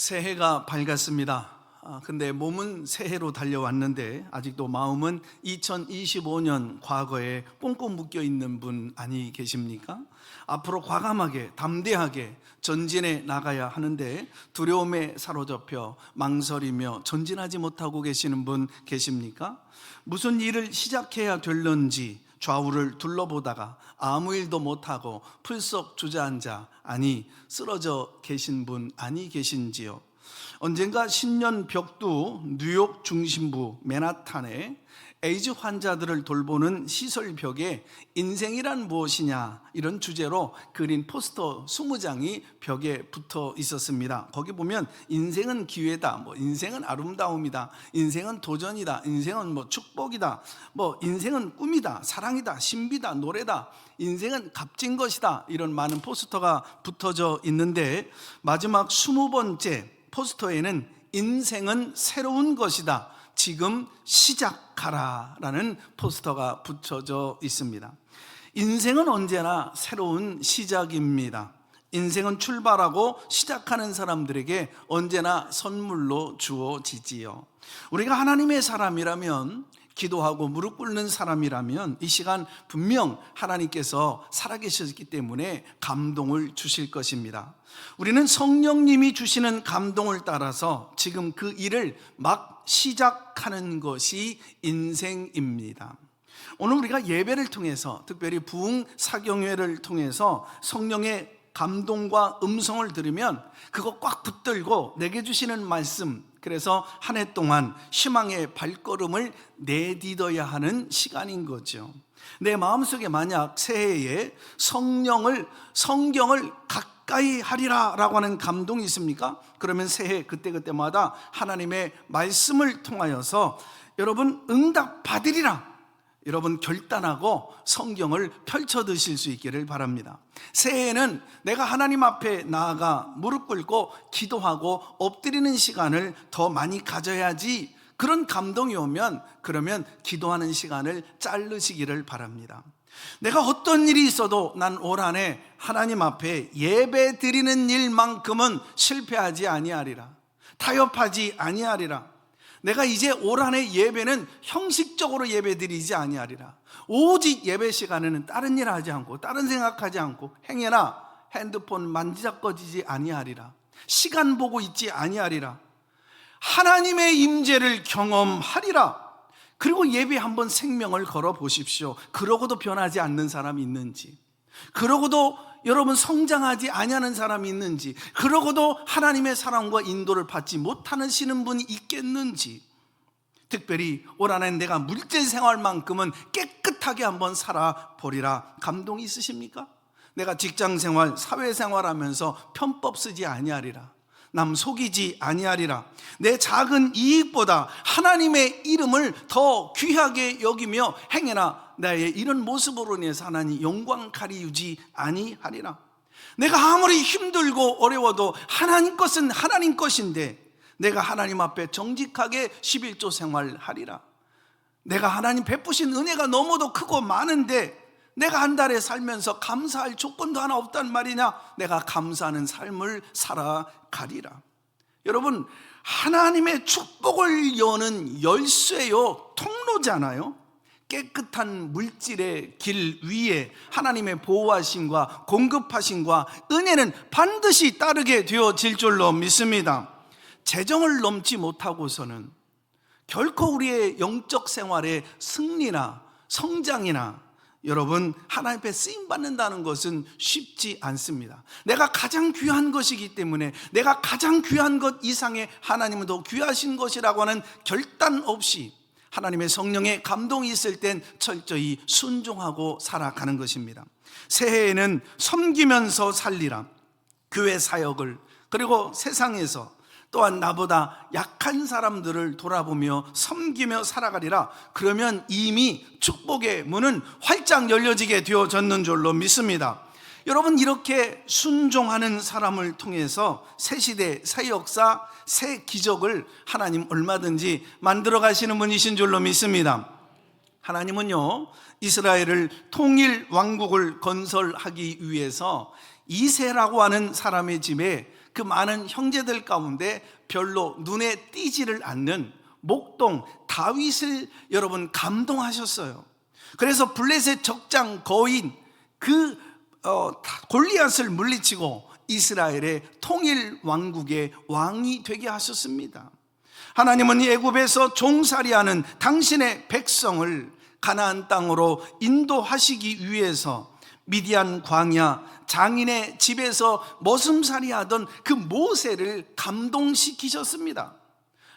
새해가 밝았습니다. 근데 몸은 새해로 달려왔는데 아직도 마음은 2025년 과거에 꽁꽁 묶여 있는 분 아니 계십니까? 앞으로 과감하게 담대하게 전진해 나가야 하는데 두려움에 사로잡혀 망설이며 전진하지 못하고 계시는 분 계십니까? 무슨 일을 시작해야 될런지 좌우를 둘러보다가 아무 일도 못하고 풀썩 주저앉아 쓰러져 계신 분 아니 계신지요? 언젠가 신년 벽두 뉴욕 중심부 맨하탄에 에이즈 환자들을 돌보는 시설 벽에 인생이란 무엇이냐 이런 주제로 그린 포스터 20장이 벽에 붙어 있었습니다. 거기 보면 인생은 기회다, 인생은 아름다움이다, 인생은 도전이다, 인생은 축복이다, 인생은 꿈이다, 사랑이다, 신비다, 노래다, 인생은 값진 것이다, 이런 많은 포스터가 붙어져 있는데 마지막 20번째 포스터에는 인생은 새로운 것이다, 지금 시작하라 라는 포스터가 붙여져 있습니다. 인생은 언제나 새로운 시작입니다. 인생은 출발하고 시작하는 사람들에게 언제나 선물로 주어지지요. 우리가 하나님의 사람이라면, 기도하고 무릎 꿇는 사람이라면 이 시간 분명 하나님께서 살아계셨기 때문에 감동을 주실 것입니다. 우리는 성령님이 주시는 감동을 따라서 지금 그 일을 막 시작하는 것이 인생입니다. 오늘 우리가 예배를 통해서, 특별히 부흥 사경회를 통해서 성령의 감동과 음성을 들으면 그거 꽉 붙들고 내게 주시는 말씀, 그래서 한 해 동안 희망의 발걸음을 내딛어야 하는 시간인 거죠. 내 마음속에 만약 새해에 성경을 가까이 하리라 라고 하는 감동이 있습니까? 그러면 새해 그때마다 하나님의 말씀을 통하여서 여러분 응답 받으리라, 여러분 결단하고 성경을 펼쳐 드실 수 있기를 바랍니다. 새해에는 내가 하나님 앞에 나아가 무릎 꿇고 기도하고 엎드리는 시간을 더 많이 가져야지, 그런 감동이 오면 그러면 기도하는 시간을 자르시기를 바랍니다. 내가 어떤 일이 있어도 난 올 한 해 하나님 앞에 예배 드리는 일만큼은 실패하지 아니하리라, 타협하지 아니하리라. 내가 이제 올 한 해 예배는 형식적으로 예배 드리지 아니하리라. 오직 예배 시간에는 다른 일 하지 않고 다른 생각하지 않고 행여나 핸드폰 만지작거리지 아니하리라. 시간 보고 있지 아니하리라. 하나님의 임재를 경험하리라. 그리고 예배 한번 생명을 걸어 보십시오. 그러고도 변하지 않는 사람이 있는지, 그러고도 여러분 성장하지 아니하는 사람이 있는지, 그러고도 하나님의 사랑과 인도를 받지 못하시는 분이 있겠는지. 특별히 올 한 해 내가 물질 생활만큼은 깨끗하게 한번 살아보리라. 감동이 있으십니까? 내가 직장생활, 사회생활하면서 편법 쓰지 아니하리라, 남 속이지 아니하리라, 내 작은 이익보다 하나님의 이름을 더 귀하게 여기며 행해나 나의 이런 모습으로 인해서 하나님 영광 가리우지 아니하리라. 내가 아무리 힘들고 어려워도 하나님 것은 하나님 것인데 내가 하나님 앞에 정직하게 11조 생활하리라. 내가 하나님 베푸신 은혜가 너무도 크고 많은데 내가 한 달에 살면서 감사할 조건도 하나 없단 말이냐? 내가 감사하는 삶을 살아가리라. 여러분, 하나님의 축복을 여는 열쇠요, 통로잖아요. 깨끗한 물질의 길 위에 하나님의 보호하심과 공급하심과 은혜는 반드시 따르게 되어질 줄로 믿습니다. 재정을 넘지 못하고서는 결코 우리의 영적 생활의 승리나 성장이나 여러분 하나님 앞에 쓰임받는다는 것은 쉽지 않습니다. 내가 가장 귀한 것이기 때문에 내가 가장 귀한 것 이상의 하나님은 더 귀하신 것이라고 하는 결단 없이 하나님의 성령의 감동이 있을 땐 철저히 순종하고 살아가는 것입니다. 새해에는 섬기면서 살리라. 교회 사역을, 그리고 세상에서 또한 나보다 약한 사람들을 돌아보며 섬기며 살아가리라. 그러면 이미 축복의 문은 활짝 열려지게 되어졌는 줄로 믿습니다. 여러분, 이렇게 순종하는 사람을 통해서 새 시대, 새 역사, 새 기적을 하나님 얼마든지 만들어 가시는 분이신 줄로 믿습니다. 하나님은요, 이스라엘을 통일 왕국을 건설하기 위해서 이새라고 하는 사람의 집에 그 많은 형제들 가운데 별로 눈에 띄지를 않는 목동 다윗을 여러분 감동하셨어요. 그래서 블레셋 적장 거인 골리앗을 물리치고 이스라엘의 통일 왕국의 왕이 되게 하셨습니다. 하나님은 애굽에서 종살이하는 당신의 백성을 가나안 땅으로 인도하시기 위해서 미디안 광야 장인의 집에서 머슴살이하던 그 모세를 감동시키셨습니다.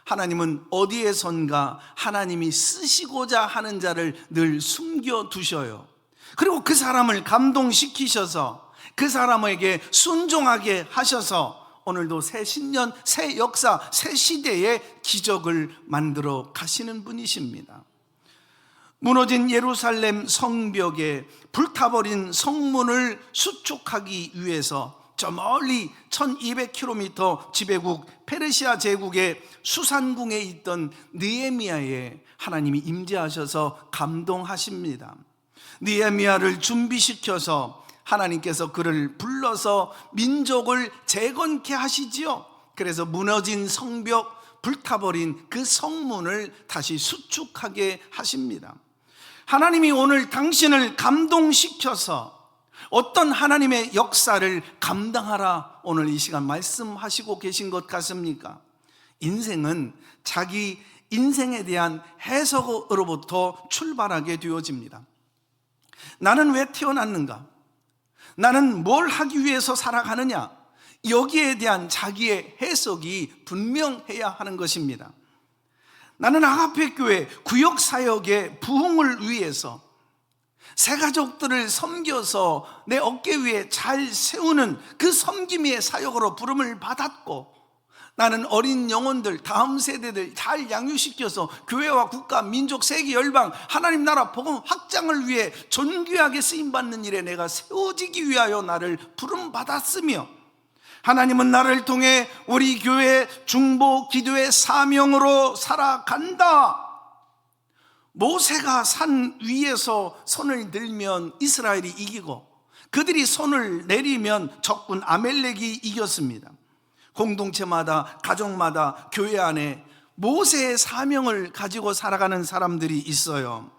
하나님은 어디에선가 하나님이 쓰시고자 하는 자를 늘 숨겨두셔요. 그리고 그 사람을 감동시키셔서 그 사람에게 순종하게 하셔서 오늘도 새 신년, 새 역사, 새 시대의 기적을 만들어 가시는 분이십니다. 무너진 예루살렘 성벽에 불타버린 성문을 수축하기 위해서 저 멀리 1200km 지배국 페르시아 제국의 수산궁에 있던 느헤미야에 하나님이 임재하셔서 감동하십니다. 느헤미야를 준비시켜서 하나님께서 그를 불러서 민족을 재건케 하시지요. 그래서 무너진 성벽, 불타버린 그 성문을 다시 수축하게 하십니다. 하나님이 오늘 당신을 감동시켜서 어떤 하나님의 역사를 감당하라 오늘 이 시간 말씀하시고 계신 것 같습니까? 인생은 자기 인생에 대한 해석으로부터 출발하게 되어집니다. 나는 왜 태어났는가? 나는 뭘 하기 위해서 살아가느냐? 여기에 대한 자기의 해석이 분명해야 하는 것입니다. 나는 아가페 교회 구역사역의 부흥을 위해서 새 가족들을 섬겨서 내 어깨 위에 잘 세우는 그 섬김의 사역으로 부름을 받았고, 나는 어린 영혼들, 다음 세대들 잘 양육시켜서 교회와 국가, 민족, 세계, 열방, 하나님 나라 복음 확장을 위해 존귀하게 쓰임받는 일에 내가 세워지기 위하여 나를 부름받았으며, 하나님은 나를 통해 우리 교회 중보 기도의 사명으로 살아간다. 모세가 산 위에서 손을 들면 이스라엘이 이기고 그들이 손을 내리면 적군 아멜렉이 이겼습니다. 공동체마다, 가족마다, 교회 안에 모세의 사명을 가지고 살아가는 사람들이 있어요.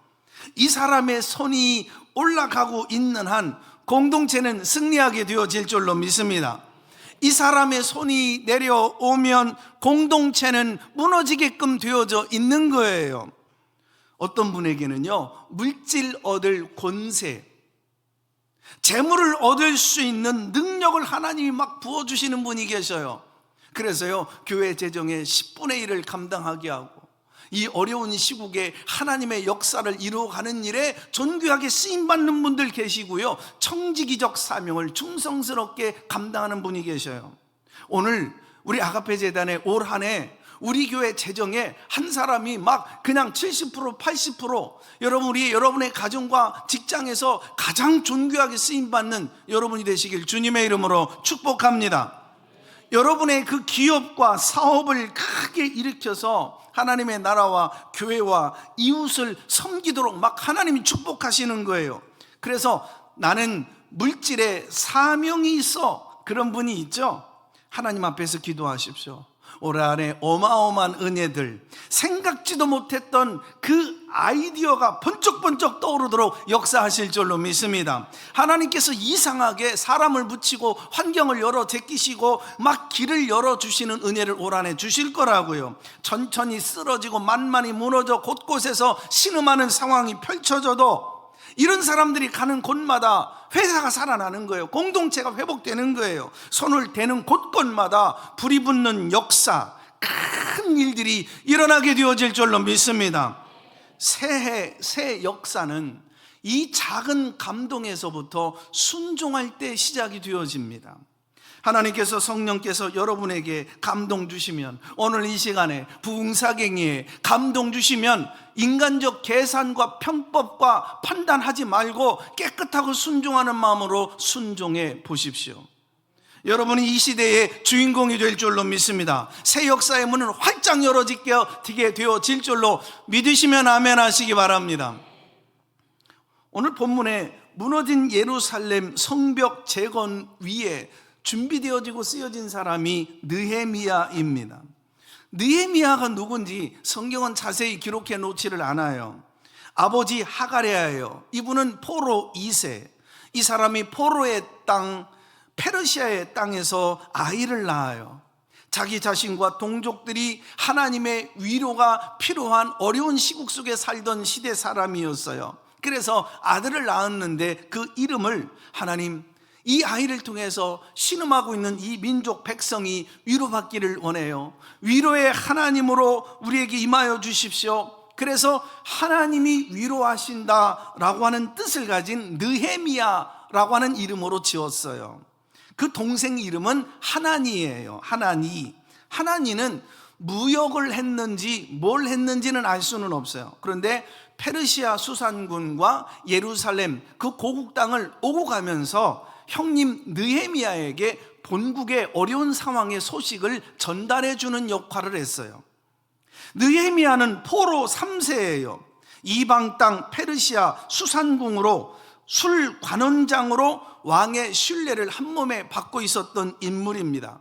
이 사람의 손이 올라가고 있는 한 공동체는 승리하게 되어질 줄로 믿습니다. 이 사람의 손이 내려오면 공동체는 무너지게끔 되어져 있는 거예요. 어떤 분에게는요, 물질 얻을 권세, 재물을 얻을 수 있는 능력을 하나님이 막 부어주시는 분이 계셔요. 그래서요, 교회 재정의 10분의 1을 감당하게 하고 이 어려운 시국에 하나님의 역사를 이루어가는 일에 존귀하게 쓰임받는 분들 계시고요, 청지기적 사명을 충성스럽게 감당하는 분이 계셔요. 오늘 우리 아가페 재단의 올 한 해 우리 교회 재정에 한 사람이 막 그냥 70%, 80% 여러분의 가정과 직장에서 가장 존귀하게 쓰임받는 여러분이 되시길 주님의 이름으로 축복합니다. 여러분의 그 기업과 사업을 크게 일으켜서 하나님의 나라와 교회와 이웃을 섬기도록 막 하나님이 축복하시는 거예요. 그래서 나는 물질에 사명이 있어, 그런 분이 있죠. 하나님 앞에서 기도하십시오. 올 한해 어마어마한 은혜들, 생각지도 못했던 그 아이디어가 번쩍번쩍 떠오르도록 역사하실 줄로 믿습니다. 하나님께서 이상하게 사람을 붙이고 환경을 열어 제끼시고 막 길을 열어주시는 은혜를 올 한해 주실 거라고요. 천천히 쓰러지고 만만히 무너져 곳곳에서 신음하는 상황이 펼쳐져도 이런 사람들이 가는 곳마다 회사가 살아나는 거예요. 공동체가 회복되는 거예요. 손을 대는 곳곳마다 불이 붙는 역사, 큰 일들이 일어나게 되어질 줄로 믿습니다. 새해, 새 역사는 이 작은 감동에서부터 순종할 때 시작이 되어집니다. 하나님께서, 성령께서 여러분에게 감동 주시면, 오늘 이 시간에 부흥사경에 감동 주시면 인간적 계산과 편법과 판단하지 말고 깨끗하고 순종하는 마음으로 순종해 보십시오. 여러분이 이 시대의 주인공이 될 줄로 믿습니다. 새 역사의 문은 활짝 열어지게 되어질 줄로 믿으시면 아멘 하시기 바랍니다. 오늘 본문에 무너진 예루살렘 성벽 재건 위에 준비되어지고 쓰여진 사람이 느헤미야입니다. 느헤미야가 누군지 성경은 자세히 기록해 놓지를 않아요. 아버지 하가랴예요. 이분은 포로 2세. 이 사람이 포로의 땅, 페르시아의 땅에서 아이를 낳아요. 자기 자신과 동족들이 하나님의 위로가 필요한 어려운 시국 속에 살던 시대 사람이었어요. 그래서 아들을 낳았는데 그 이름을 하나님, 이 아이를 통해서 신음하고 있는 이 민족 백성이 위로받기를 원해요. 위로의 하나님으로 우리에게 임하여 주십시오. 그래서 하나님이 위로하신다라고 하는 뜻을 가진 느헤미야라고 하는 이름으로 지었어요. 그 동생 이름은 하나니예요. 하나니는 무역을 했는지 뭘 했는지는 알 수는 없어요. 그런데 페르시아 수산군과 예루살렘 그 고국 땅을 오고 가면서 형님 느헤미야에게 본국의 어려운 상황의 소식을 전달해 주는 역할을 했어요. 느헤미야는 포로 3세예요. 이방 땅 페르시아 수산궁으로 술 관원장으로 왕의 신뢰를 한 몸에 받고 있었던 인물입니다.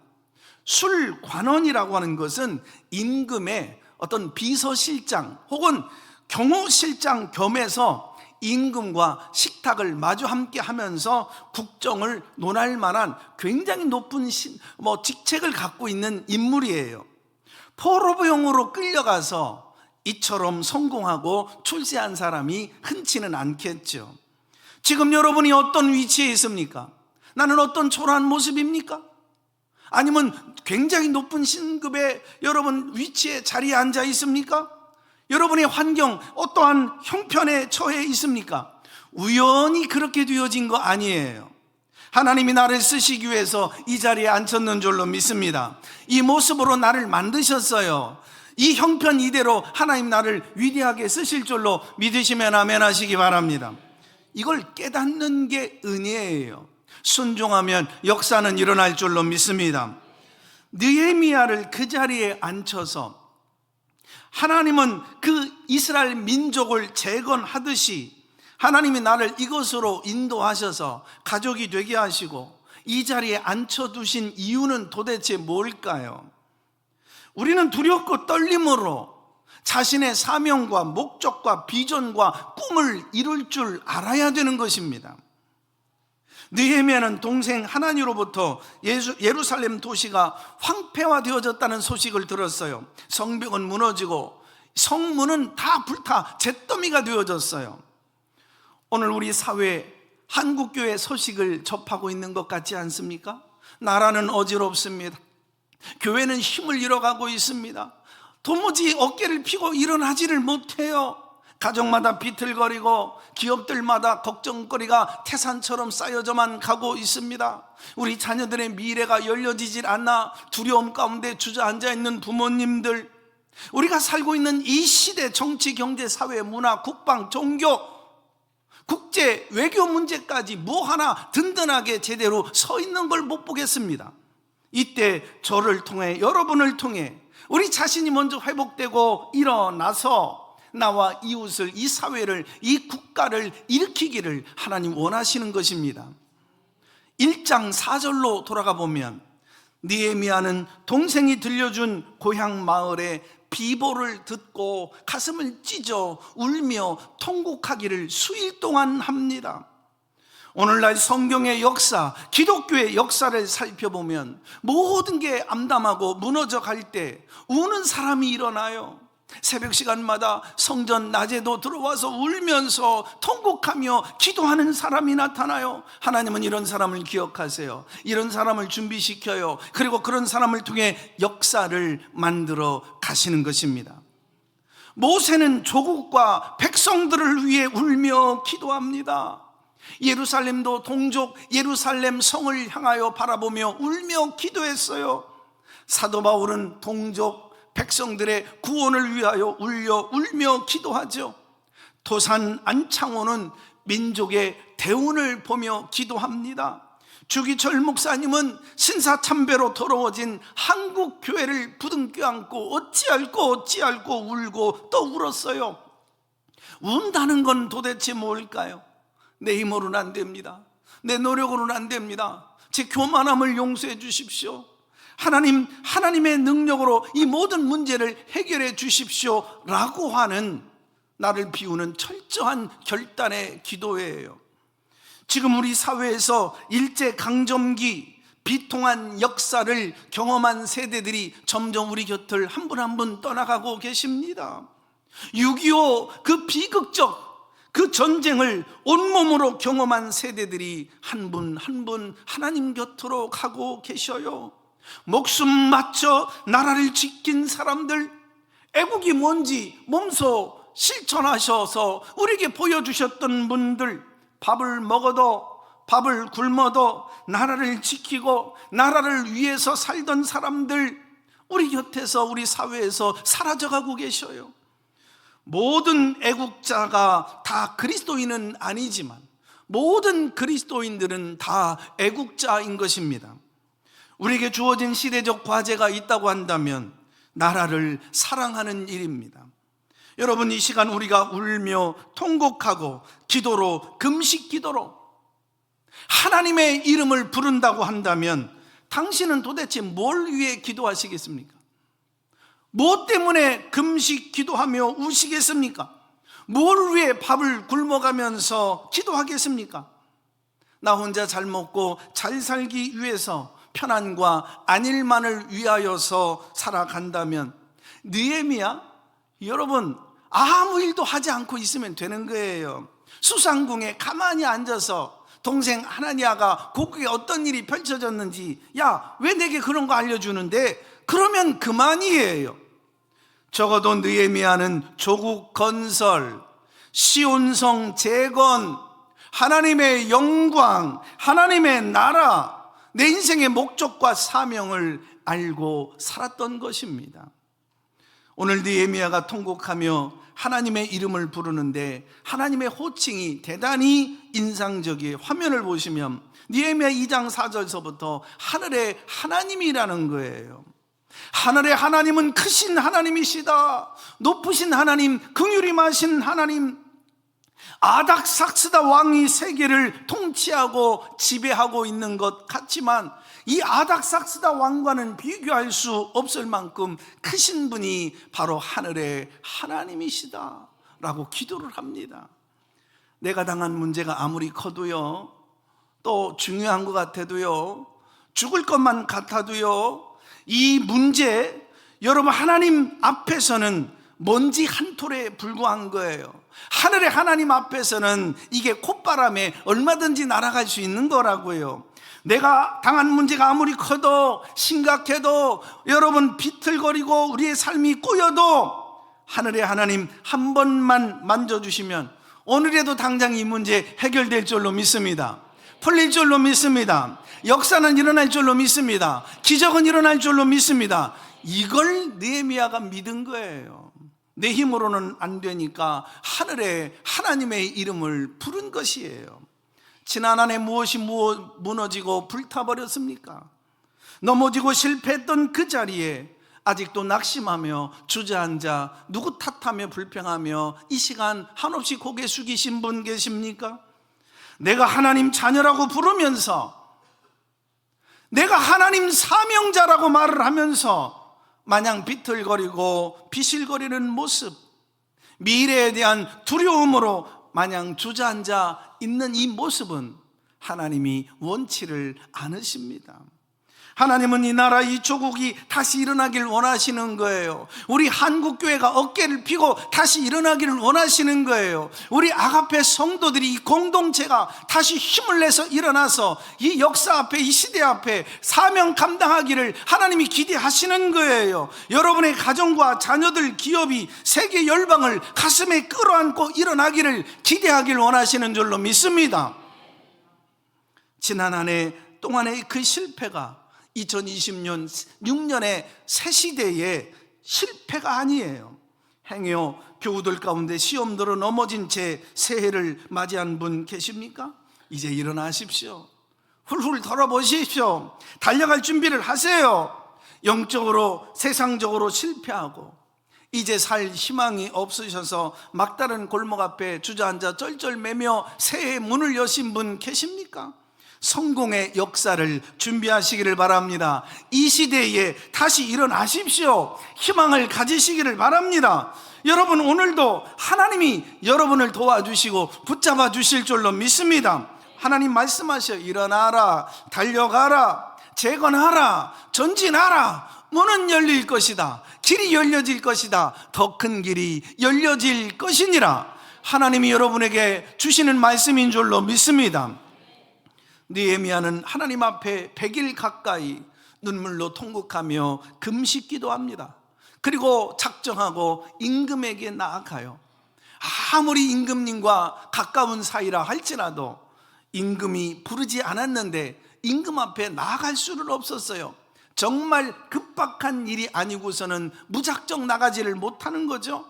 술 관원이라고 하는 것은 임금의 어떤 비서실장 혹은 경호실장 겸해서 임금과 식탁을 마주 함께 하면서 국정을 논할 만한 굉장히 높은 직책을 갖고 있는 인물이에요. 포로병으로 끌려가서 이처럼 성공하고 출세한 사람이 흔치는 않겠죠. 지금 여러분이 어떤 위치에 있습니까? 나는 어떤 초라한 모습입니까? 아니면 굉장히 높은 신급의 여러분 위치에 자리에 앉아 있습니까? 여러분의 환경 어떠한 형편에 처해 있습니까? 우연히 그렇게 되어진 거 아니에요. 하나님이 나를 쓰시기 위해서 이 자리에 앉혔는 줄로 믿습니다. 이 모습으로 나를 만드셨어요. 이 형편 이대로 하나님 나를 위대하게 쓰실 줄로 믿으시면 아멘 하시기 바랍니다. 이걸 깨닫는 게 은혜예요. 순종하면 역사는 일어날 줄로 믿습니다. 느헤미야를 그 자리에 앉혀서 하나님은 그 이스라엘 민족을 재건하듯이 하나님이 나를 이것으로 인도하셔서 가족이 되게 하시고 이 자리에 앉혀두신 이유는 도대체 뭘까요? 우리는 두렵고 떨림으로 자신의 사명과 목적과 비전과 꿈을 이룰 줄 알아야 되는 것입니다. 느헤미야는 동생 하나니로부터 예루살렘 도시가 황폐화되어졌다는 소식을 들었어요. 성벽은 무너지고 성문은 다 불타 잿더미가 되어졌어요. 오늘 우리 사회 한국교회 소식을 접하고 있는 것 같지 않습니까? 나라는 어지럽습니다. 교회는 힘을 잃어가고 있습니다. 도무지 어깨를 펴고 일어나지를 못해요. 가정마다 비틀거리고 기업들마다 걱정거리가 태산처럼 쌓여져만 가고 있습니다. 우리 자녀들의 미래가 열려지질 않아 두려움 가운데 주저앉아 있는 부모님들, 우리가 살고 있는 이 시대 정치, 경제, 사회, 문화, 국방, 종교, 국제, 외교 문제까지 뭐 하나 든든하게 제대로 서 있는 걸 못 보겠습니다. 이때 저를 통해, 여러분을 통해 우리 자신이 먼저 회복되고 일어나서 나와 이웃을, 이 사회를, 이 국가를 일으키기를 하나님 원하시는 것입니다. 1장 4절로 돌아가 보면 느헤미야는 동생이 들려준 고향 마을의 비보를 듣고 가슴을 찢어 울며 통곡하기를 수일 동안 합니다. 오늘날 성경의 역사, 기독교의 역사를 살펴보면 모든 게 암담하고 무너져 갈 때 우는 사람이 일어나요. 새벽 시간마다 성전 낮에도 들어와서 울면서 통곡하며 기도하는 사람이 나타나요. 하나님은 이런 사람을 기억하세요. 이런 사람을 준비시켜요. 그리고 그런 사람을 통해 역사를 만들어 가시는 것입니다. 모세는 조국과 백성들을 위해 울며 기도합니다. 예루살렘도 동족 예루살렘 성을 향하여 바라보며 울며 기도했어요. 사도 바울은 동족 백성들의 구원을 위하여 울며 기도하죠. 도산 안창호는 민족의 대운을 보며 기도합니다. 주기철 목사님은 신사참배로 더러워진 한국 교회를 부둥켜 안고 어찌할꼬 울고 또 울었어요. 운다는 건 도대체 뭘까요? 내 힘으로는 안 됩니다. 내 노력으로는 안 됩니다. 제 교만함을 용서해 주십시오. 하나님의 능력으로 이 모든 문제를 해결해 주십시오 라고 하는, 나를 비우는 철저한 결단의 기도예요. 지금 우리 사회에서 일제강점기 비통한 역사를 경험한 세대들이 점점 우리 곁을 한 분 한 분 떠나가고 계십니다. 6.25 그 비극적 그 전쟁을 온몸으로 경험한 세대들이 한 분 한 분 하나님 곁으로 가고 계셔요. 목숨 바쳐 나라를 지킨 사람들, 애국이 뭔지 몸소 실천하셔서 우리에게 보여주셨던 분들, 밥을 먹어도 밥을 굶어도 나라를 지키고 나라를 위해서 살던 사람들, 우리 곁에서 우리 사회에서 사라져가고 계셔요. 모든 애국자가 다 그리스도인은 아니지만 모든 그리스도인들은 다 애국자인 것입니다. 우리에게 주어진 시대적 과제가 있다고 한다면 나라를 사랑하는 일입니다. 여러분, 이 시간 우리가 울며 통곡하고 기도로, 금식 기도로 하나님의 이름을 부른다고 한다면 당신은 도대체 뭘 위해 기도하시겠습니까? 무엇 때문에 금식 기도하며 우시겠습니까? 뭘 위해 밥을 굶어가면서 기도하겠습니까? 나 혼자 잘 먹고 잘 살기 위해서, 편안과 안일만을 위하여서 살아간다면, 느헤미야, 여러분, 아무 일도 하지 않고 있으면 되는 거예요. 수상궁에 가만히 앉아서 동생 하나니아가 곡국에 어떤 일이 펼쳐졌는지, 야, 왜 내게 그런 거 알려주는데? 그러면 그만이에요. 적어도 느헤미야는 조국 건설, 시온성 재건, 하나님의 영광, 하나님의 나라, 내 인생의 목적과 사명을 알고 살았던 것입니다. 오늘 느헤미야가 통곡하며 하나님의 이름을 부르는데 하나님의 호칭이 대단히 인상적이에요. 화면을 보시면 느헤미야 2장 4절서부터 하늘의 하나님이라는 거예요. 하늘의 하나님은 크신 하나님이시다. 높으신 하나님, 긍휼이 많으신 하나님. 아닥삭스다 왕이 세계를 통치하고 지배하고 있는 것 같지만 이 아닥삭스다 왕과는 비교할 수 없을 만큼 크신 분이 바로 하늘의 하나님이시다 라고 기도를 합니다. 내가 당한 문제가 아무리 커도요, 또 중요한 것 같아도요, 죽을 것만 같아도요, 이 문제, 여러분, 하나님 앞에서는 먼지 한 톨에 불과한 거예요. 하늘의 하나님 앞에서는 이게 콧바람에 얼마든지 날아갈 수 있는 거라고요. 내가 당한 문제가 아무리 커도, 심각해도, 여러분 비틀거리고 우리의 삶이 꼬여도 하늘의 하나님 한 번만 만져주시면 오늘에도 당장 이 문제 해결될 줄로 믿습니다. 풀릴 줄로 믿습니다. 역사는 일어날 줄로 믿습니다. 기적은 일어날 줄로 믿습니다. 이걸 느헤미야가 믿은 거예요. 내 힘으로는 안 되니까 하늘의 하나님의 이름을 부른 것이에요. 지난 한 해 무엇이 무너지고 불타버렸습니까? 넘어지고 실패했던 그 자리에 아직도 낙심하며 주저앉아 누구 탓하며 불평하며 이 시간 한없이 고개 숙이신 분 계십니까? 내가 하나님 자녀라고 부르면서, 내가 하나님 사명자라고 말을 하면서 마냥 비틀거리고 비실거리는 모습, 미래에 대한 두려움으로 마냥 주저앉아 있는 이 모습은 하나님이 원치를 않으십니다. 하나님은 이 나라, 이 조국이 다시 일어나길 원하시는 거예요. 우리 한국교회가 어깨를 펴고 다시 일어나기를 원하시는 거예요. 우리 아가페 성도들이, 이 공동체가 다시 힘을 내서 일어나서 이 역사 앞에, 이 시대 앞에 사명 감당하기를 하나님이 기대하시는 거예요. 여러분의 가정과 자녀들, 기업이 세계 열방을 가슴에 끌어안고 일어나기를 기대하기를 원하시는 줄로 믿습니다. 지난 한 해 동안의 그 실패가 2020년 6년의 새 시대의 실패가 아니에요. 행여 교우들 가운데 시험 들어 넘어진 채 새해를 맞이한 분 계십니까? 이제 일어나십시오. 훌훌 털어보십시오. 달려갈 준비를 하세요. 영적으로, 세상적으로 실패하고 이제 살 희망이 없으셔서 막다른 골목 앞에 주저앉아 쩔쩔매며 새해 문을 여신 분 계십니까? 성공의 역사를 준비하시기를 바랍니다. 이 시대에 다시 일어나십시오. 희망을 가지시기를 바랍니다. 여러분, 오늘도 하나님이 여러분을 도와주시고 붙잡아 주실 줄로 믿습니다. 하나님 말씀하셔. 일어나라, 달려가라, 재건하라, 전진하라. 문은 열릴 것이다. 길이 열려질 것이다. 더 큰 길이 열려질 것이니라. 하나님이 여러분에게 주시는 말씀인 줄로 믿습니다. 느헤미야는 하나님 앞에 100일 가까이 눈물로 통곡하며 금식 기도합니다. 그리고 작정하고 임금에게 나아가요. 아무리 임금님과 가까운 사이라 할지라도 임금이 부르지 않았는데 임금 앞에 나아갈 수는 없었어요. 정말 급박한 일이 아니고서는 무작정 나가지를 못하는 거죠.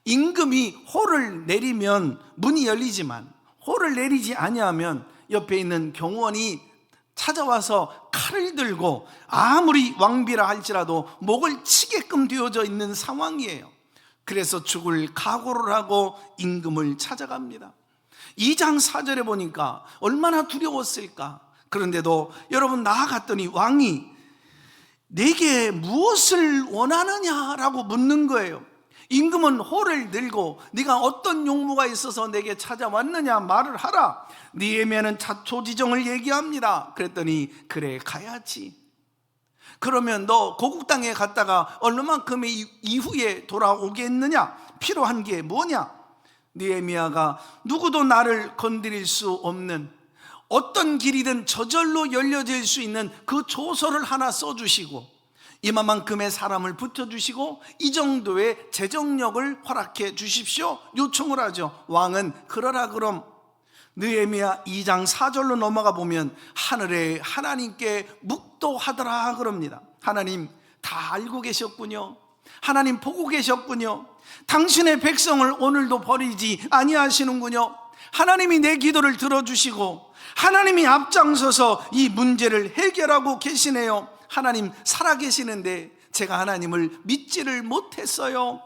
임금이 호를 내리면 문이 열리지만 호를 내리지 아니하면 옆에 있는 경호원이 찾아와서 칼을 들고 아무리 왕비라 할지라도 목을 치게끔 되어져 있는 상황이에요. 그래서 죽을 각오를 하고 임금을 찾아갑니다. 2장 4절에 보니까 얼마나 두려웠을까. 그런데도 여러분, 나아갔더니 왕이 내게 무엇을 원하느냐라고 묻는 거예요. 임금은 호를 들고 네가 어떤 용무가 있어서 내게 찾아왔느냐 말을 하라. 느헤미야는 자초지종을 얘기합니다. 그랬더니 그래, 가야지. 그러면 너 고국 땅에 갔다가 얼마만큼의 이후에 돌아오겠느냐? 필요한 게 뭐냐? 느헤미야가 누구도 나를 건드릴 수 없는, 어떤 길이든 저절로 열려질 수 있는 그 조서를 하나 써주시고 이만큼의 사람을 붙여주시고 이 정도의 재정력을 허락해 주십시오 요청을 하죠. 왕은 그러라 그럼. 느헤미야 2장 4절로 넘어가 보면 하늘에 하나님께 묵도하더라 그럽니다. 하나님 다 알고 계셨군요. 하나님 보고 계셨군요. 당신의 백성을 오늘도 버리지 아니하시는군요. 하나님이 내 기도를 들어주시고 하나님이 앞장서서 이 문제를 해결하고 계시네요. 하나님 살아계시는데 제가 하나님을 믿지를 못했어요.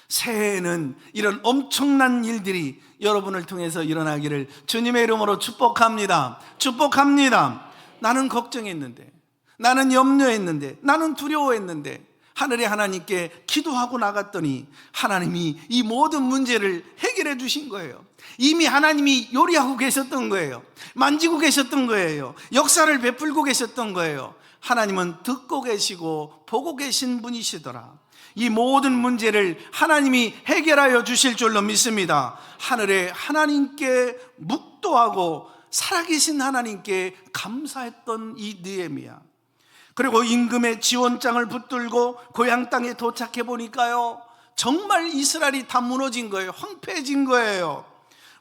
새해에는 이런 엄청난 일들이 여러분을 통해서 일어나기를 주님의 이름으로 축복합니다. 축복합니다. 나는 걱정했는데, 나는 염려했는데, 나는 두려워했는데 하늘의 하나님께 기도하고 나갔더니 하나님이 이 모든 문제를 해결해 주신 거예요. 이미 하나님이 요리하고 계셨던 거예요. 만지고 계셨던 거예요. 역사를 베풀고 계셨던 거예요. 하나님은 듣고 계시고 보고 계신 분이시더라. 이 모든 문제를 하나님이 해결하여 주실 줄로 믿습니다. 하늘에 하나님께 묵도하고 살아계신 하나님께 감사했던 이 느헤미야, 그리고 임금의 지원장을 붙들고 고향 땅에 도착해 보니까요, 정말 이스라엘이 다 무너진 거예요. 황폐해진 거예요.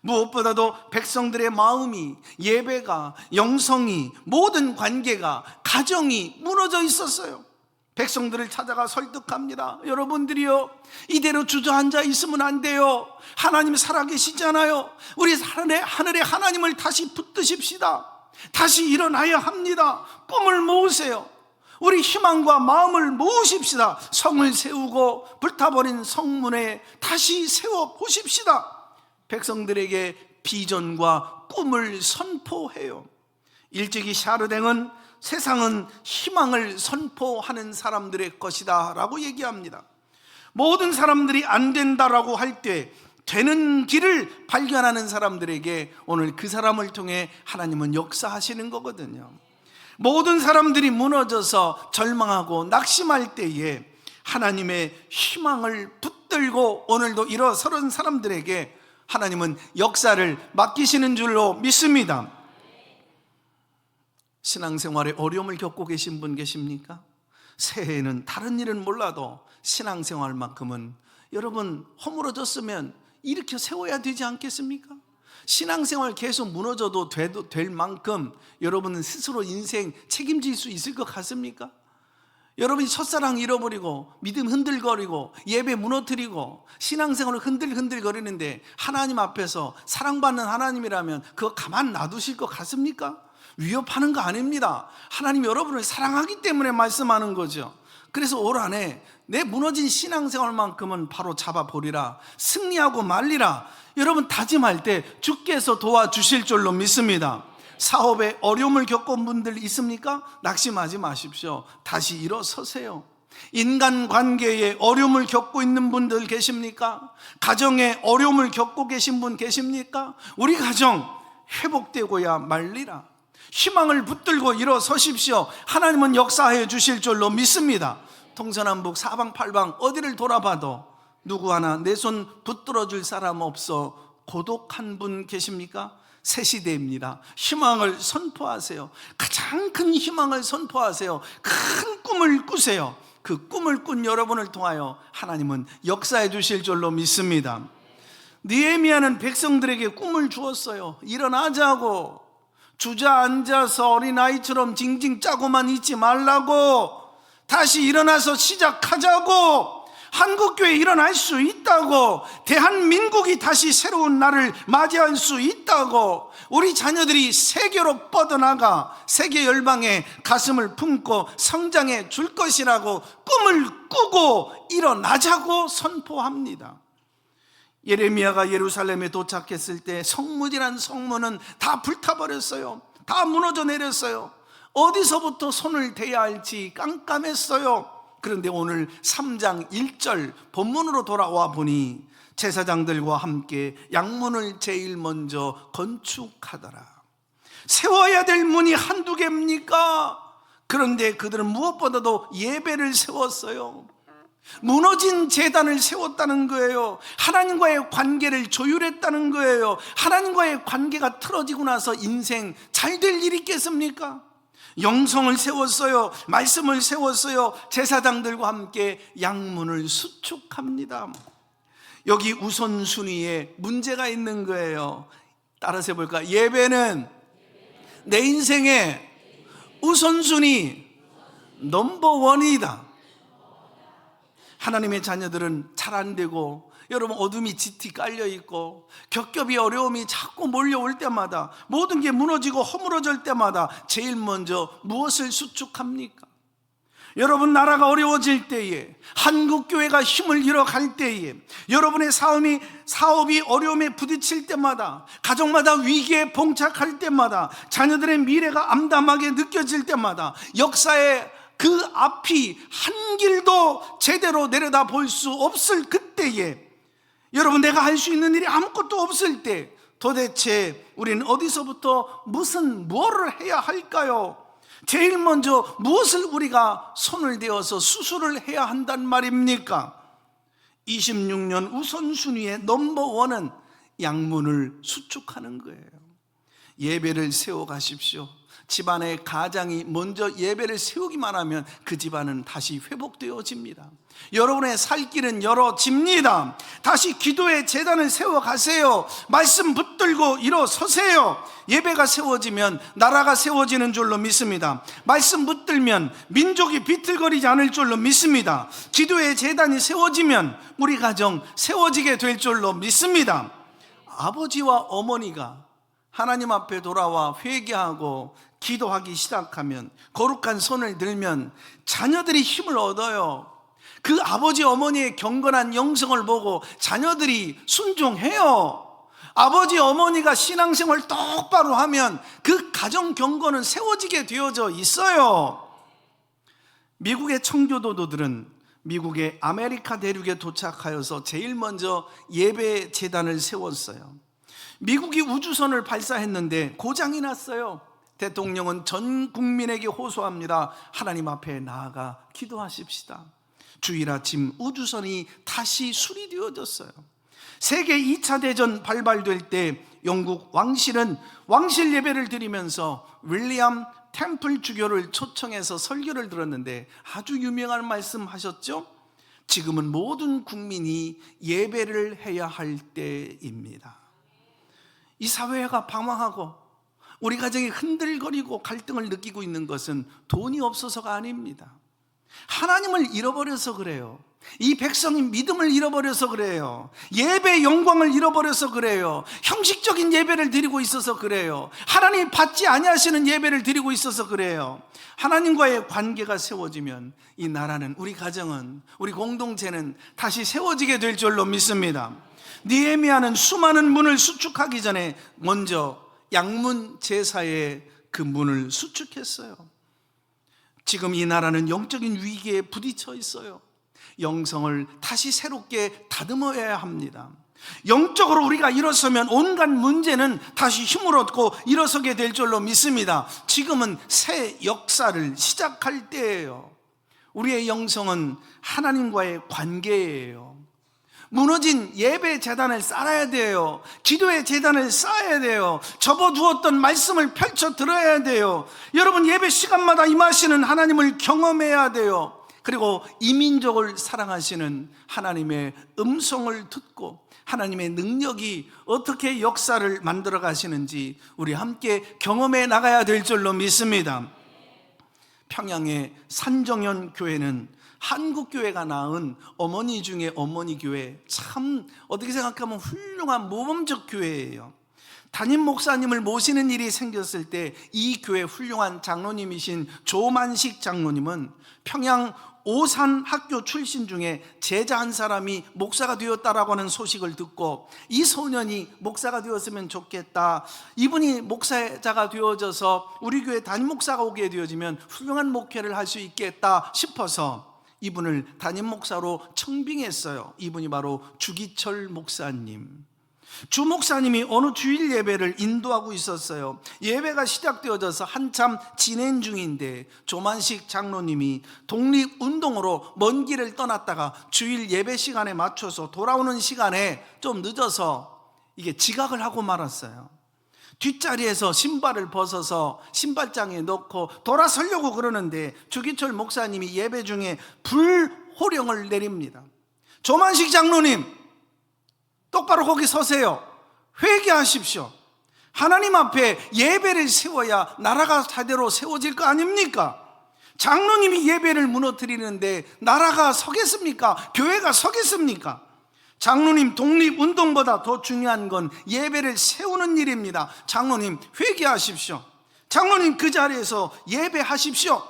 무엇보다도 백성들의 마음이, 예배가, 영성이, 모든 관계가, 가정이 무너져 있었어요. 백성들을 찾아가 설득합니다. 여러분들이요, 이대로 주저앉아 있으면 안 돼요. 하나님 살아계시잖아요. 우리 하늘의 하나님을 다시 붙드십시다. 다시 일어나야 합니다. 꿈을 모으세요. 우리 희망과 마음을 모으십시다. 성을 세우고 불타버린 성문에 다시 세워보십시다. 백성들에게 비전과 꿈을 선포해요. 일찍이 샤르댕은 세상은 희망을 선포하는 사람들의 것이다 라고 얘기합니다. 모든 사람들이 안 된다라고 할 때 되는 길을 발견하는 사람들에게 오늘 그 사람을 통해 하나님은 역사하시는 거거든요. 모든 사람들이 무너져서 절망하고 낙심할 때에 하나님의 희망을 붙들고 오늘도 일어서는 사람들에게 하나님은 역사를 맡기시는 줄로 믿습니다. 신앙생활에 어려움을 겪고 계신 분 계십니까? 새해에는 다른 일은 몰라도 신앙생활만큼은 여러분 허물어졌으면 일으켜 세워야 되지 않겠습니까? 신앙생활 계속 무너져도 될 만큼 여러분은 스스로 인생 책임질 수 있을 것 같습니까? 여러분이 첫사랑 잃어버리고 믿음 흔들거리고 예배 무너뜨리고 신앙생활을 흔들거리는데 하나님 앞에서 사랑받는 하나님이라면 그거 가만 놔두실 것 같습니까? 위협하는 거 아닙니다. 하나님 여러분을 사랑하기 때문에 말씀하는 거죠. 그래서 올 한해 내 무너진 신앙생활만큼은 바로 잡아보리라, 승리하고 말리라. 여러분 다짐할 때 주께서 도와주실 줄로 믿습니다. 사업에 어려움을 겪은 분들 있습니까? 낙심하지 마십시오. 다시 일어서세요. 인간관계에 어려움을 겪고 있는 분들 계십니까? 가정에 어려움을 겪고 계신 분 계십니까? 우리 가정 회복되고야 말리라. 희망을 붙들고 일어서십시오. 하나님은 역사해 주실 줄로 믿습니다. 동서남북 사방팔방 어디를 돌아봐도 누구 하나 내 손 붙들어 줄 사람 없어 고독한 분 계십니까? 새 시대입니다. 희망을 선포하세요. 가장 큰 희망을 선포하세요. 큰 꿈을 꾸세요. 그 꿈을 꾼 여러분을 통하여 하나님은 역사해 주실 줄로 믿습니다. 느헤미야는 백성들에게 꿈을 주었어요. 일어나자고, 주저앉아서 어린아이처럼 징징 짜고만 있지 말라고, 다시 일어나서 시작하자고, 한국교회 일어날 수 있다고, 대한민국이 다시 새로운 날을 맞이할 수 있다고, 우리 자녀들이 세계로 뻗어나가 세계 열방에 가슴을 품고 성장해 줄 것이라고 꿈을 꾸고 일어나자고 선포합니다. 예레미야가 예루살렘에 도착했을 때 성문이란 성문은 다 불타버렸어요. 다 무너져 내렸어요. 어디서부터 손을 대야 할지 깜깜했어요. 그런데 오늘 3장 1절 본문으로 돌아와 보니 제사장들과 함께 양문을 제일 먼저 건축하더라. 세워야 될 문이 한두 개입니까? 그런데 그들은 무엇보다도 예배를 세웠어요. 무너진 제단을 세웠다는 거예요. 하나님과의 관계를 조율했다는 거예요. 하나님과의 관계가 틀어지고 나서 인생 잘 될 일이 있겠습니까? 영성을 세웠어요. 말씀을 세웠어요. 제사장들과 함께 양문을 수축합니다. 여기 우선순위에 문제가 있는 거예요. 따라서 해볼까? 예배는 내 인생의 우선순위 넘버원이다. 하나님의 자녀들은 잘 안 되고, 여러분 어둠이 짙이 깔려있고 겹겹이 어려움이 자꾸 몰려올 때마다, 모든 게 무너지고 허물어질 때마다 제일 먼저 무엇을 수축합니까? 여러분 나라가 어려워질 때에, 한국교회가 힘을 잃어갈 때에, 여러분의 사업이 어려움에 부딪힐 때마다, 가정마다 위기에 봉착할 때마다, 자녀들의 미래가 암담하게 느껴질 때마다, 역사의 그 앞이 한 길도 제대로 내려다 볼 수 없을 그때에, 여러분 내가 할 수 있는 일이 아무것도 없을 때 도대체 우리는 어디서부터 무엇을 해야 할까요? 제일 먼저 무엇을 우리가 손을 대어서 수술을 해야 한단 말입니까? 26년 우선순위의 넘버원은 양문을 수축하는 거예요. 예배를 세워 가십시오. 집안의 가장이 먼저 예배를 세우기만 하면 그 집안은 다시 회복되어집니다. 여러분의 살 길은 열어집니다. 다시 기도의 제단을 세워가세요. 말씀 붙들고 일어서세요. 예배가 세워지면 나라가 세워지는 줄로 믿습니다. 말씀 붙들면 민족이 비틀거리지 않을 줄로 믿습니다. 기도의 제단이 세워지면 우리 가정 세워지게 될 줄로 믿습니다. 아버지와 어머니가 하나님 앞에 돌아와 회개하고 기도하기 시작하면, 거룩한 손을 들면 자녀들이 힘을 얻어요. 그 아버지 어머니의 경건한 영성을 보고 자녀들이 순종해요. 아버지 어머니가 신앙생활 똑바로 하면 그 가정 경건은 세워지게 되어져 있어요. 미국의 청교도들은 미국의 아메리카 대륙에 도착하여서 제일 먼저 예배 제단을 세웠어요. 미국이 우주선을 발사했는데 고장이 났어요. 대통령은 전 국민에게 호소합니다. 하나님 앞에 나아가 기도하십시다. 주일 아침 우주선이 다시 수리되어졌어요. 세계 2차 대전 발발될 때 영국 왕실은 왕실 예배를 드리면서 윌리엄 템플 주교를 초청해서 설교를 들었는데 아주 유명한 말씀 하셨죠? 지금은 모든 국민이 예배를 해야 할 때입니다. 이 사회가 방황하고 우리 가정이 흔들거리고 갈등을 느끼고 있는 것은 돈이 없어서가 아닙니다. 하나님을 잃어버려서 그래요. 이 백성이 믿음을 잃어버려서 그래요. 예배의 영광을 잃어버려서 그래요. 형식적인 예배를 드리고 있어서 그래요. 하나님 받지 아니하시는 예배를 드리고 있어서 그래요. 하나님과의 관계가 세워지면 이 나라는, 우리 가정은, 우리 공동체는 다시 세워지게 될 줄로 믿습니다. 느헤미야는 수많은 문을 수축하기 전에 먼저 양문 제사의 그 문을 수축했어요. 지금 이 나라는 영적인 위기에 부딪혀 있어요. 영성을 다시 새롭게 다듬어야 합니다. 영적으로 우리가 일어서면 온갖 문제는 다시 힘을 얻고 일어서게 될 줄로 믿습니다. 지금은 새 역사를 시작할 때예요. 우리의 영성은 하나님과의 관계예요. 무너진 예배 재단을 쌓아야 돼요. 기도의 재단을 쌓아야 돼요. 접어두었던 말씀을 펼쳐 들어야 돼요. 여러분, 예배 시간마다 임하시는 하나님을 경험해야 돼요. 그리고 이민족을 사랑하시는 하나님의 음성을 듣고 하나님의 능력이 어떻게 역사를 만들어 가시는지 우리 함께 경험해 나가야 될 줄로 믿습니다. 평양의 산정현 교회는 한국 교회가 낳은 어머니 중에 어머니 교회, 참 어떻게 생각하면 훌륭한 모범적 교회예요. 담임 목사님을 모시는 일이 생겼을 때 이 교회 훌륭한 장로님이신 조만식 장로님은 평양 오산 학교 출신 중에 제자 한 사람이 목사가 되었다라고 하는 소식을 듣고 이 소년이 목사가 되었으면 좋겠다, 이분이 목사자가 되어져서 우리 교회 담임 목사가 오게 되어지면 훌륭한 목회를 할 수 있겠다 싶어서 이분을 담임 목사로 청빙했어요. 이분이 바로 주기철 목사님. 주 목사님이 어느 주일 예배를 인도하고 있었어요. 예배가 시작되어져서 한참 진행 중인데 조만식 장로님이 독립운동으로 먼 길을 떠났다가 주일 예배 시간에 맞춰서 돌아오는 시간에 좀 늦어서 이게 지각을 하고 말았어요. 뒷자리에서 신발을 벗어서 신발장에 넣고 돌아서려고 그러는데 주기철 목사님이 예배 중에 불호령을 내립니다. 조만식 장로님, 똑바로 거기 서세요. 회개하십시오. 하나님 앞에 예배를 세워야 나라가 제대로 세워질 거 아닙니까? 장로님이 예배를 무너뜨리는데 나라가 서겠습니까? 교회가 서겠습니까? 장로님, 독립운동보다 더 중요한 건 예배를 세우는 일입니다. 장로님, 회개하십시오. 장로님, 그 자리에서 예배하십시오.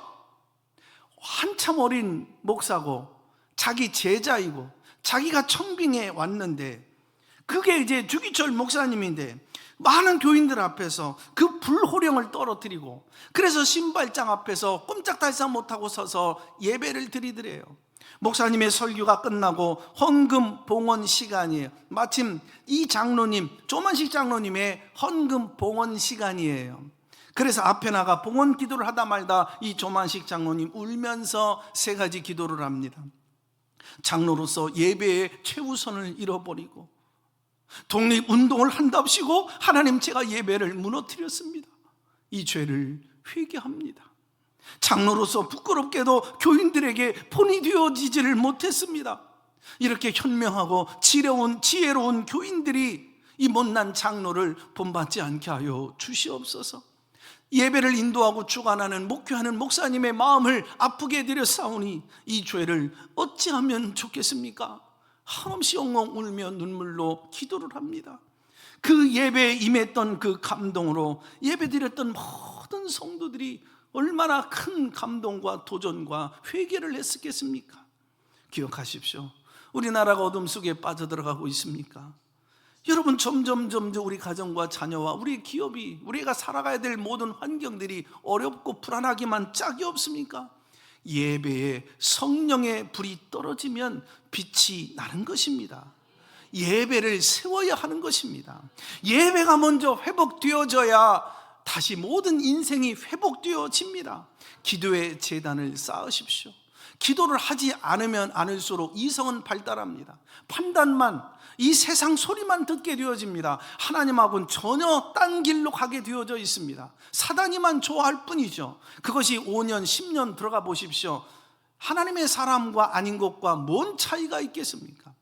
한참 어린 목사고 자기 제자이고 자기가 청빙해 왔는데 그게 이제 주기철 목사님인데 많은 교인들 앞에서 그 불호령을 떨어뜨리고 그래서 신발장 앞에서 꼼짝달싹 못하고 서서 예배를 드리더래요. 목사님의 설교가 끝나고 헌금 봉헌 시간이에요. 마침 이 장로님, 조만식 장로님의 헌금 봉헌 시간이에요. 그래서 앞에 나가 봉헌 기도를 하다 말다 이 조만식 장로님 울면서 세 가지 기도를 합니다. 장로로서 예배의 최우선을 잃어버리고 독립운동을 한답시고 하나님, 제가 예배를 무너뜨렸습니다. 이 죄를 회개합니다. 장로로서 부끄럽게도 교인들에게 본이 되어지지를 못했습니다. 이렇게 현명하고 지혜로운 교인들이 이 못난 장로를 본받지 않게 하여 주시옵소서. 예배를 인도하고 주관하는 목회하는 목사님의 마음을 아프게 해드렸사오니 이 죄를 어찌하면 좋겠습니까? 한없이 엉엉 울며 눈물로 기도를 합니다. 그 예배에 임했던 그 감동으로 예배드렸던 모든 성도들이 얼마나 큰 감동과 도전과 회개를 했었겠습니까? 기억하십시오. 우리나라가 어둠 속에 빠져들어가고 있습니까? 여러분, 점점 우리 가정과 자녀와 우리 기업이, 우리가 살아가야 될 모든 환경들이 어렵고 불안하기만 짝이 없습니까? 예배에 성령의 불이 떨어지면 빛이 나는 것입니다. 예배를 세워야 하는 것입니다. 예배가 먼저 회복되어져야 다시 모든 인생이 회복되어집니다. 기도의 재단을 쌓으십시오. 기도를 하지 않으면 않을수록 이성은 발달합니다. 판단만, 이 세상 소리만 듣게 되어집니다. 하나님하고는 전혀 딴 길로 가게 되어져 있습니다. 사단이만 좋아할 뿐이죠. 그것이 5년, 10년 들어가 보십시오. 하나님의 사람과 아닌 것과 뭔 차이가 있겠습니까?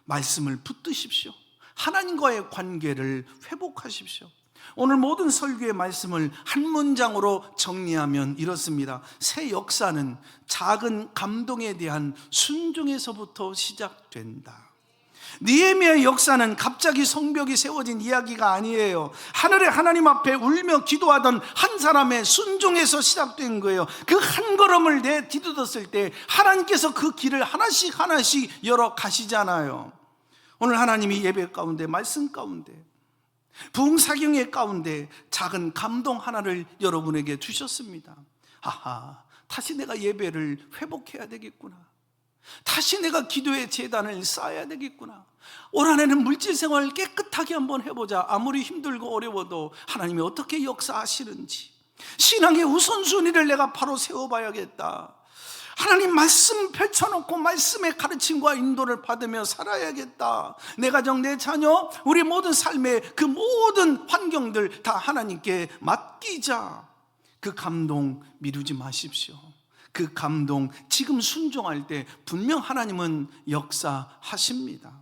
말씀을 붙드십시오. 하나님과의 관계를 회복하십시오. 오늘 모든 설교의 말씀을 한 문장으로 정리하면 이렇습니다. 새 역사는 작은 감동에 대한 순종에서부터 시작된다. 느헤미야의 역사는 갑자기 성벽이 세워진 이야기가 아니에요. 하늘의 하나님 앞에 울며 기도하던 한 사람의 순종에서 시작된 거예요. 그 한 걸음을 내디뎠을 때 하나님께서 그 길을 하나씩 열어 가시잖아요. 오늘 하나님이 예배 가운데, 말씀 가운데 부흥사경의 가운데 작은 감동 하나를 여러분에게 주셨습니다. 하하, 다시 내가 예배를 회복해야 되겠구나. 다시 내가 기도의 제단을 쌓아야 되겠구나. 올 한해는 물질생활 깨끗하게 한번 해보자. 아무리 힘들고 어려워도 하나님이 어떻게 역사하시는지, 신앙의 우선순위를 내가 바로 세워봐야겠다. 하나님 말씀 펼쳐놓고 말씀의 가르침과 인도를 받으며 살아야겠다. 내 가정, 내 자녀, 우리 모든 삶의 그 모든 환경들 다 하나님께 맡기자. 그 감동 미루지 마십시오. 그 감동 지금 순종할 때 분명 하나님은 역사하십니다.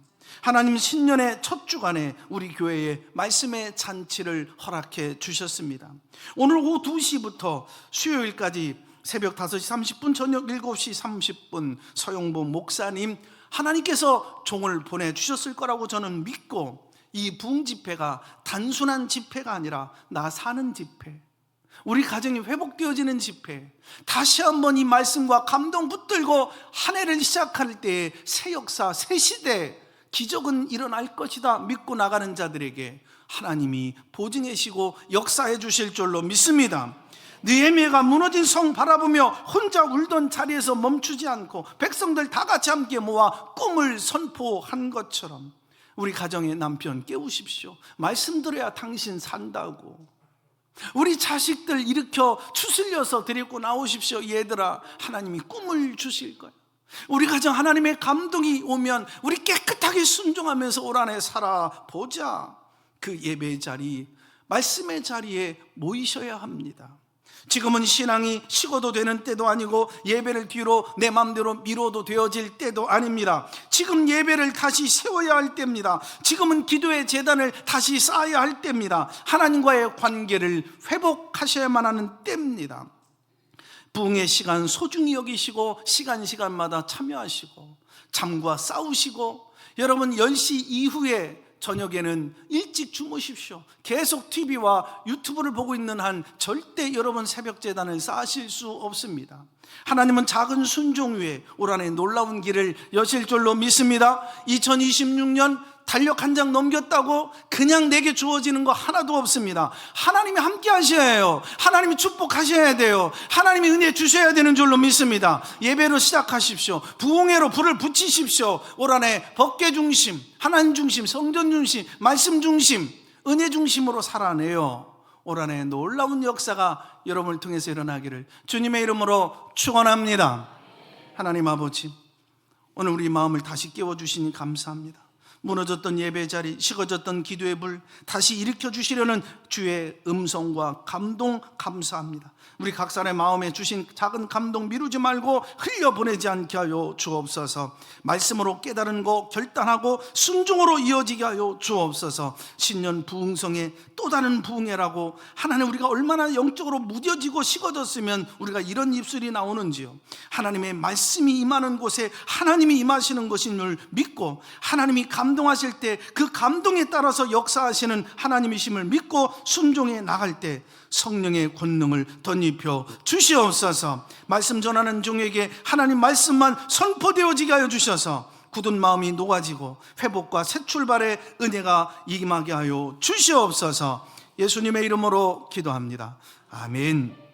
하나님 신년의 첫 주간에 우리 교회에 말씀의 잔치를 허락해 주셨습니다. 오늘 오후 2시부터 수요일까지 새벽 5시 30분, 저녁 7시 30분 서용보 목사님, 하나님께서 종을 보내주셨을 거라고 저는 믿고, 이 부흥 집회가 단순한 집회가 아니라 나 사는 집회, 우리 가정이 회복되어지는 집회, 다시 한번 이 말씀과 감동 붙들고 한 해를 시작할 때에 새 역사, 새 시대, 기적은 일어날 것이다 믿고 나가는 자들에게 하나님이 보증하시고 역사해 주실 줄로 믿습니다. 느헤미야가 무너진 성 바라보며 혼자 울던 자리에서 멈추지 않고 백성들 다 같이 함께 모아 꿈을 선포한 것처럼 우리 가정의 남편 깨우십시오. 말씀 들어야 당신 산다고. 우리 자식들 일으켜 추슬려서 데리고 나오십시오. 얘들아, 하나님이 꿈을 주실 거예요. 우리 가정 하나님의 감동이 오면 우리 깨끗하게 순종하면서 올 한해 살아보자. 그 예배의 자리, 말씀의 자리에 모이셔야 합니다. 지금은 신앙이 식어도 되는 때도 아니고 예배를 뒤로 내 마음대로 미뤄도 되어질 때도 아닙니다. 지금 예배를 다시 세워야 할 때입니다. 지금은 기도의 제단을 다시 쌓아야 할 때입니다. 하나님과의 관계를 회복하셔야만 하는 때입니다. 부흥의 시간 소중히 여기시고 시간마다 참여하시고 잠과 싸우시고, 여러분 10시 이후에 저녁에는 일찍 주무십시오. 계속 TV와 유튜브를 보고 있는 한 절대 여러분 새벽 제단을 쌓으실 수 없습니다. 하나님은 작은 순종 위에 올 한해 놀라운 길을 여실 줄로 믿습니다. 2026년 달력 한 장 넘겼다고 그냥 내게 주어지는 거 하나도 없습니다. 하나님이 함께 하셔야 해요. 하나님이 축복하셔야 돼요. 하나님이 은혜 주셔야 되는 줄로 믿습니다. 예배로 시작하십시오. 부흥회로 불을 붙이십시오. 올 한해 법궤 중심, 하나님 중심, 성전 중심, 말씀 중심, 은혜 중심으로 살아내요. 올 한해 놀라운 역사가 여러분을 통해서 일어나기를 주님의 이름으로 축원합니다. 하나님 아버지, 오늘 우리 마음을 다시 깨워주시니 감사합니다. 무너졌던 예배 자리, 식어졌던 기도의 불 다시 일으켜 주시려는 주의 음성과 감동 감사합니다. 우리 각 사람의 마음에 주신 작은 감동 미루지 말고 흘려보내지 않게 하여 주옵소서. 말씀으로 깨달은고 결단하고 순종으로 이어지게 하여 주옵소서. 신년 부흥성의 또 다른 부흥회라고, 하나님 우리가 얼마나 영적으로 무뎌지고 식어졌으면 우리가 이런 입술이 나오는지요. 하나님의 말씀이 임하는 곳에 하나님이 임하시는 것인 줄 믿고, 하나님이 감동하실 때 그 감동에 따라서 역사하시는 하나님이심을 믿고 순종해 나갈 때 성령의 권능을 덧입혀 주시옵소서. 말씀 전하는 종에게 하나님 말씀만 선포되어지게 하여 주셔서 굳은 마음이 녹아지고 회복과 새 출발의 은혜가 임하게 하여 주시옵소서. 예수님의 이름으로 기도합니다. 아멘.